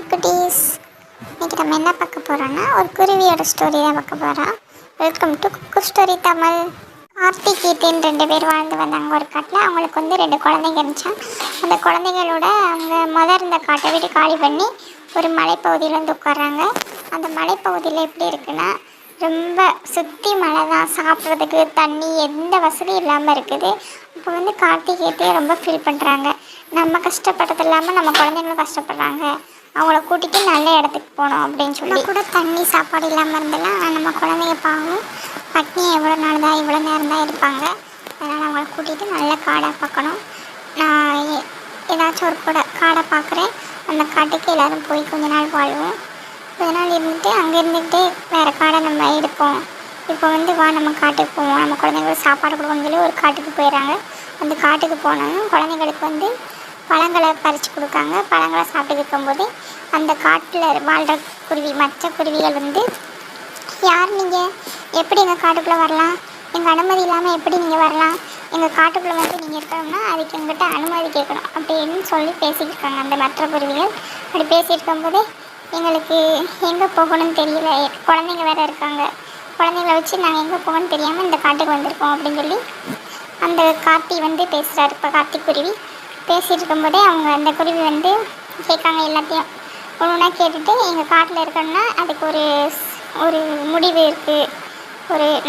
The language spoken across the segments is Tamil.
ஹாய் குட்டீஸ், இன்றைக்கி நம்ம என்ன பார்க்க போகிறோன்னா ஒரு குருவியோட ஸ்டோரி தான் பார்க்க போகிறோம். Welcome to cook story Tamil. Karthikeyan 2 பேர் வாழ்ந்து வந்தாங்க ஒரு காட்டில். அவங்களுக்கு வந்து 2 குழந்தைங்க இருந்துச்சான். அந்த குழந்தைங்களோட அவங்க இருந்த காட்டை விட்டு காலி பண்ணி ஒரு மலைப்பகுதியில் வந்து உட்காராங்க. அந்த மலைப்பகுதியில் எப்படி இருக்குன்னா ரொம்ப சுற்றி மழை தான், சாப்பிட்றதுக்கு தண்ணி எந்த வசதியும் இல்லாமல் இருக்குது. இப்போ வந்து கார்த்திகேயன் ரொம்ப ஃபீல் பண்ணுறாங்க. நம்ம கஷ்டப்படுறது இல்லாமல் நம்ம குழந்தைங்களும் கஷ்டப்படுறாங்க, அவங்கள கூட்டிகிட்டு நல்ல இடத்துக்கு போகணும் அப்படின்னு சொல்லி கூட தண்ணி சாப்பாடு இல்லாமல் இருந்தெல்லாம் நம்ம குழந்தைங்க பாவம் பட்னி எவ்வளோ நாள் தான் இவ்வளோ நேரம் தான் இருப்பாங்க. அதனால் அவங்கள கூட்டிகிட்டு நல்ல காடை பார்க்கணும். நான் ஏதாச்சும் ஒரு காடை பார்க்குறேன், அந்த காட்டுக்கு எல்லோரும் போய் கொஞ்ச நாள் வாழ்வோம். கொஞ்ச நாள் இருந்துட்டு அங்கே இருந்துகிட்டு வேறு காடை நம்ம எடுப்போம். இப்போ வந்து வா நம்ம காட்டுக்கு போவோம், நம்ம குழந்தைங்களுக்கு சாப்பாடு கொடுக்கணும்னு சொல்லி ஒரு காட்டுக்கு போயிடறாங்க. அந்த காட்டுக்கு போனாலும் குழந்தைங்களுக்கு வந்து பழங்களை பறித்து கொடுக்காங்க. பழங்களை சாப்பிட்டு இருக்கும்போது அந்த காட்டில் வாழ்கிற குருவி மற்ற குருவிகள் வந்து, யார் நீங்கள், எப்படி எங்கள் காட்டுக்குள்ளே வரலாம், எங்கள் அனுமதி இல்லாமல் எப்படி நீங்கள் வரலாம், எங்கள் காட்டுக்குள்ளே வந்து நீங்கள் இருக்கணும்னா அதுக்கு எங்கிட்ட அனுமதி கேட்கணும் அப்படின்னு சொல்லி பேசிக்கிருக்காங்க அந்த மற்ற குருவிகள். அப்படி பேசியிருக்கும்போதே எங்களுக்கு எங்கே போகணும்னு தெரியல, குழந்தைங்க வேறு இருக்காங்க, குழந்தைங்கள வச்சு நாங்கள் எங்கே போகணும்னு தெரியாமல் இந்த காட்டுக்கு வந்திருக்கோம் அப்படின்னு சொல்லி அந்த கார்த்தி வந்து பேசுகிறாரு. இப்போ கார்த்தி குருவி பேசிகிட்டு இருக்கும்போதே அவங்க அந்த குருவி வந்து கேட்காங்க எல்லாத்தையும் ஒன்றுனா கேட்டுட்டு, எங்கள் காட்டில் இருக்கணும்னா அதுக்கு ஒரு முடிவு இருக்குது,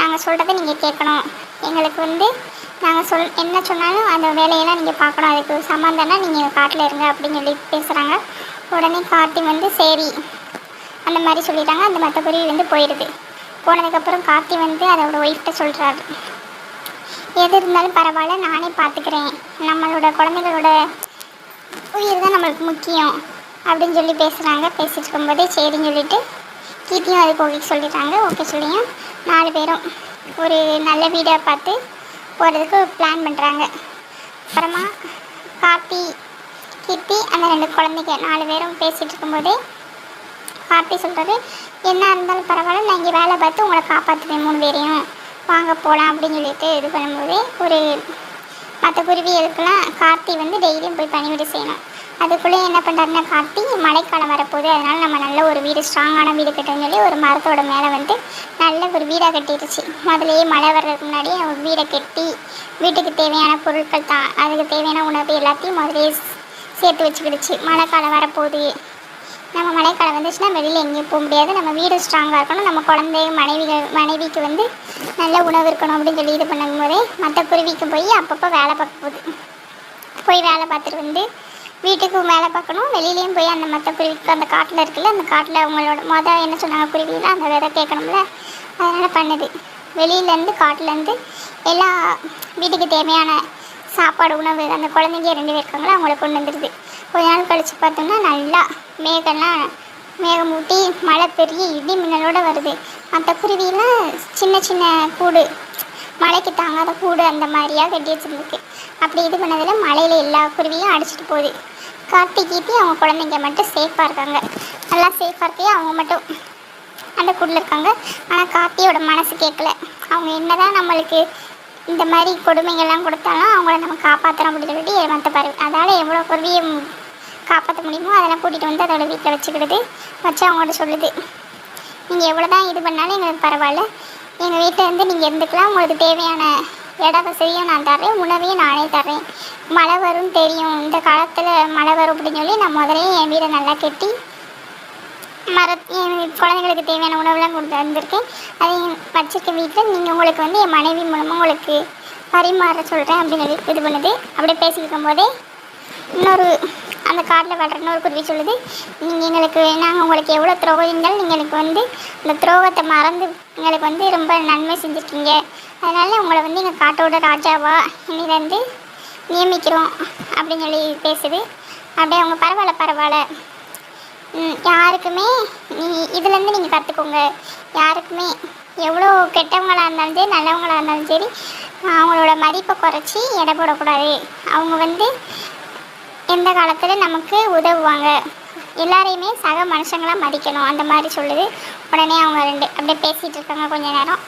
நாங்கள் சொல்கிறத நீங்கள் கேட்கணும், எங்களுக்கு வந்து நாங்கள் என்ன சொன்னாலும் அந்த வேலையெல்லாம் நீங்கள் பார்க்கணும், அதுக்கு சம்மந்தம்னா நீங்கள் எங்கள் காட்டில் இருங்க அப்படின்னு சொல்லி பேசுகிறாங்க. உடனே கார்த்தி வந்து சரி அந்த மாதிரி சொல்லிட்டாங்க. அந்த மற்ற குருவி வந்து போயிடுது. போனதுக்கப்புறம் கார்த்தி வந்து அதோட ஒய்ஃப்ட்ட சொல்கிறாரு, எது இருந்தாலும் பரவாயில்ல, நானே பார்த்துக்கிறேன், நம்மளோட குழந்தைகளோட உயிர் தான் நம்மளுக்கு முக்கியம் அப்படின்னு சொல்லி பேசுகிறாங்க. பேசிட்டு இருக்கும்போதே சரின்னு சொல்லிட்டு கீர்த்தியும் அதுக்கு ஓகே சொல்லிட்டாங்க. ஓகே சொல்லியும் 4 பேரும் ஒரு நல்ல வீடாக பார்த்து போகிறதுக்கு பிளான் பண்ணுறாங்க. அப்புறமா கீர்த்தி அந்த 2 குழந்தைங்க 4 பேரும் பேசிகிட்டு இருக்கும்போதே கார்த்தி சொல்கிறாரு, என்ன இருந்தாலும் பரவாயில்ல, நான் இங்கே வேலை பார்த்து உங்களை காப்பாற்றுவேன் 3 பேரையும், வாங்க போகலாம் அப்படின்னு சொல்லிட்டு இது பண்ணும்போதே மற்ற குருவிகளுக்கெல்லாம் கார்த்தி வந்து டெய்லியும் போய் பணிவிட செய்யணும். அதுக்குள்ளே என்ன பண்ணுறாருன்னா கார்த்தி, மழைக்காலம் வரப்போகுது, அதனால் நம்ம நல்ல ஒரு வீடு, ஸ்ட்ராங்கான வீடு கட்டணும்னு சொல்லி ஒரு மரத்தோட மேலே வந்து நல்ல ஒரு வீடாக கட்டிடுச்சு. முதலையே மழை வர்றதுக்கு முன்னாடியே ஒரு வீடை கட்டி வீட்டுக்கு தேவையான பொருட்கள் தான், அதுக்கு தேவையான உணவு எல்லாத்தையும் முதலே சேர்த்து வச்சுக்கிடுச்சு. மழைக்காலம் வரப்போகுது, நம்ம மழைக்காலம் வந்துச்சுன்னா வெளியில் எங்கேயும் போக முடியாது, நம்ம வீடு ஸ்ட்ராங்காக இருக்கணும், நம்ம குழந்தை மனைவிக்கு வந்து நல்ல உணவு இருக்கணும் அப்படின்னு சொல்லி இது பண்ணும்போதே மற்ற குருவிக்கு போய் அப்பப்போ வேலை பார்க்க போகுது. போய் வேலை பார்த்துட்டு வந்து வீட்டுக்கு வேலை பார்க்கணும், வெளியிலையும் போய் அந்த மற்ற குருவிக்கு அந்த காட்டில் இருக்குல்ல, அந்த காட்டில் அவங்களோட என்ன சொன்னாங்க குருவியில் அந்த விதை கேட்கணும்ல, அதனால் பண்ணுது. வெளியிலேருந்து காட்டிலேருந்து எல்லா வீட்டுக்கு தேவையான சாப்பாடு உணவு அந்த குழந்தைங்க 2 பேர் இருக்காங்களோ அவங்கள கொண்டு வந்துடுது. கொஞ்ச நாள் கழித்து பார்த்தோம்னா நல்லா மேகம் ஊட்டி மழை பெரிய இடி மின்னலோடு வருது. மற்ற குருவியெல்லாம் சின்ன சின்ன கூடு, மழைக்கு தாங்காத கூடு அந்த மாதிரியாக கட்டி வச்சுருக்கு. அப்படி இது பண்ணதில் மழையில் எல்லா குருவியும் அடிச்சிட்டு போகுது. கீர்த்தி அவங்க குழந்தைங்க மட்டும் சேஃபாக இருக்காங்க. நல்லா சேஃபாக இருக்கே, அவங்க மட்டும் அந்த கூடில் இருக்காங்க. ஆனால் கார்த்தியோட மனசு கேட்கல. அவங்க என்ன தான் நம்மளுக்கு இந்த மாதிரி கொடுமைகள்லாம் கொடுத்தாலும் அவங்கள நம்ம காப்பாற்றுறோம் அப்படின்னு சொல்லிட்டு மற்ற பறவை அதால் எவ்வளோ குருவியை காப்பாற்ற முடியுமோ அதெல்லாம் கூட்டிகிட்டு வந்து அதோட வீட்டில் வச்சு அவங்கள்ட்ட சொல்லுது, நீங்கள் எவ்வளோ தான் இது பண்ணாலும் எங்களுக்கு பரவாயில்ல, எங்கள் வீட்டில் இருந்து நீங்கள் இருந்துக்கலாம், உங்களுக்கு தேவையான இட வசதியும் நான் தர்றேன், உணவையும் நானே தர்றேன், மழை வரும்னு தெரியும், இந்த காலத்தில் மழை வரும் அப்படின்னு சொல்லி நான் முதலே என் வீடை நல்லா கட்டி என் குழந்தைங்களுக்கு தேவையான உணவுலாம் கொடுத்து வந்திருக்கேன், அதையும் வச்சுருக்க வீட்டில் நீங்கள் உங்களுக்கு வந்து என் மனைவி மூலமாக உங்களுக்கு பரிமாற சொல்கிறேன் அப்படின்னு சொல்லி இது பண்ணுது. அப்படியே பேசியிருக்கும் போதே அந்த காட்டில் வளர்ற இன்னொரு குருவி சொல்லுது, நாங்கள் உங்களுக்கு எவ்வளோ துரோகம் இருந்தாலும் நீங்கள் எனக்கு வந்து அந்த துரோகத்தை மறந்து எங்களுக்கு வந்து ரொம்ப நன்மை செஞ்சுருக்கீங்க, அதனால் உங்களை வந்து எங்கள் காட்டோட ராஜாவா இன்னிலேருந்து நியமிக்கிறோம் அப்படின்னு சொல்லி பேசுது. அப்படியே அவங்க பரவாயில்ல, யாருக்குமே இதுலேருந்து நீங்கள் கற்றுக்கோங்க, யாருக்குமே எவ்வளோ கெட்டவங்களாக இருந்தாலும் சரி நல்லவங்களாக இருந்தாலும் சரி அவங்களோட மதிப்பை குறைச்சி எடை போடக்கூடாது, அவங்க வந்து எந்த காலத்தில் நமக்கு உதவுவாங்க, எல்லாரையுமே சக மனுஷங்களாக மதிக்கணும் அந்த மாதிரி சொல்லுது. உடனே அவங்க 2 அப்படியே பேசிகிட்டு இருக்காங்க கொஞ்ச நேரம்.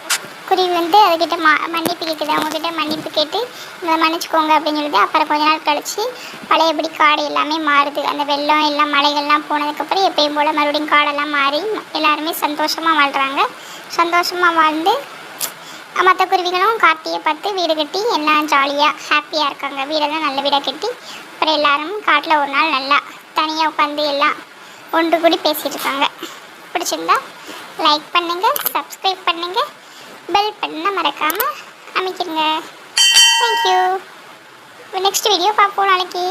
குருவி வந்து அதுக்கிட்ட மன்னிப்பு கேட்குது. அவங்கக்கிட்ட மன்னிப்பு கேட்டு இதை மன்னிச்சிக்கோங்க அப்படின்னு சொல்லுது. அப்புறம் கொஞ்ச நாள் கழித்து பழையபடி காடு எல்லாமே மாறுது. அந்த வெள்ளம் எல்லாம் மலைகள்லாம் போனதுக்கப்புறம் எப்பயும் போல் மறுபடியும் காடெல்லாம் மாறி எல்லாருமே சந்தோஷமாக வாழ்கிறாங்க. சந்தோஷமாக வாழ்ந்து மற்ற குருவிகளும் கார்த்தியை பார்த்து வீடு கட்டி எல்லாம் ஜாலியாக ஹாப்பியாக இருக்காங்க. வீடெல்லாம் நல்ல வீடாக கட்டி அப்புறம் எல்லாரும் காட்டில் ஒரு நாள் நல்லா தனியாக உட்காந்து எல்லாம் ஒன்று கூடி பேசிகிட்டு இருக்காங்க. பிடிச்சிருந்தா லைக் பண்ணுங்கள், சப்ஸ்கிரைப் பண்ணுங்கள், பெல் பட்டனை மறக்காமல் அமைக்கிடுங்க. தேங்க்யூ. நெக்ஸ்ட் வீடியோ பார்ப்போம் நாளைக்கு.